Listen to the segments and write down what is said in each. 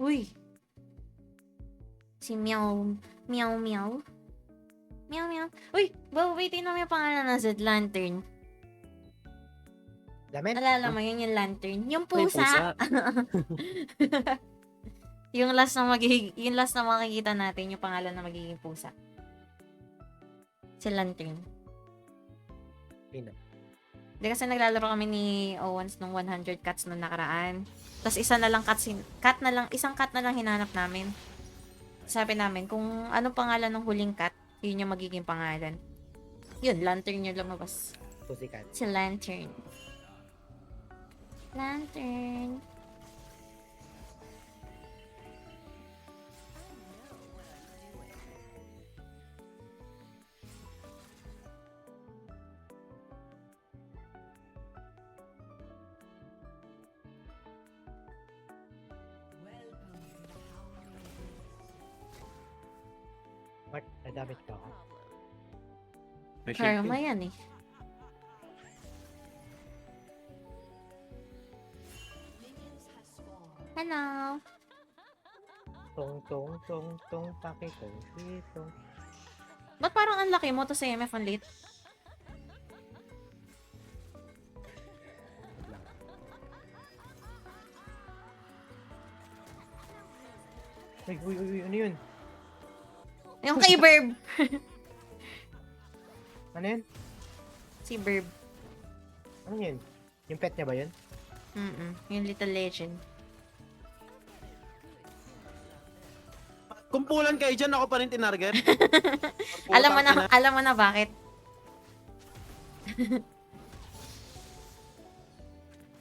Uy! Si Meow. Meow Meow. Meow Meow. Uy! Waitin mo yung pangalan na Z Lantern. Lamen? Alala mo yun yung lantern? Yung May pusa! yung last na makikita natin, yung pangalan na magiging pusa. Si Lantern. Sino? Hindi kasi naglalaro kami ni Owens nung 100 cats nung nakaraan. Tapos isang cat na lang hinanap namin. Sabi namin, kung anong pangalan ng huling cat, yun yung magiging pangalan. Yun, Lantern yung lumabas. Pussycat. Si Lantern. Lantern. Mark, nadamit ka ako. May shield Karma yun. yan eh. Hello. Tong, pakitong, sitong. Ba't parang ang laki mo to sa MF ang late? Uy, ano yun? Yung kay Burb. Ano yun? Si Burb. Ano yun? Yung pet niya ba yun? Yung Little Legend. Kumpulan kayo dyan, ako pa rin tinarget. Alam mo na bakit?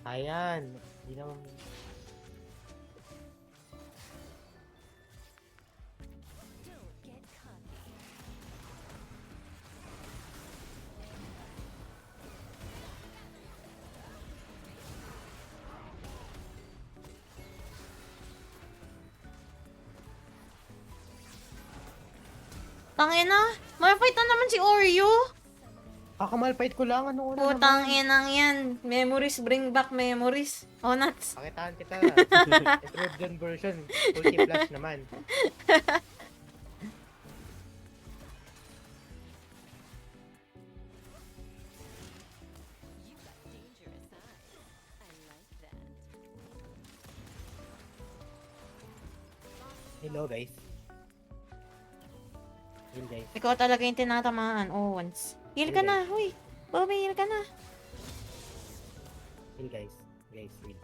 Ayan. Hindi naman... Tangina, ma-fight na naman si Oreo. Kakamalpait ko lang. Ano una Putang naman? inang yan. Memories, bring back memories. Oh, nuts. Pakitaan kita. Improved yun version. Ulti plus naman. Hello guys. Heal guys. Ikaw talaga yung tinatamaan, Owens. Heal ka na, huy. Bobby, heal ka na. Heal guys. Guys, heal.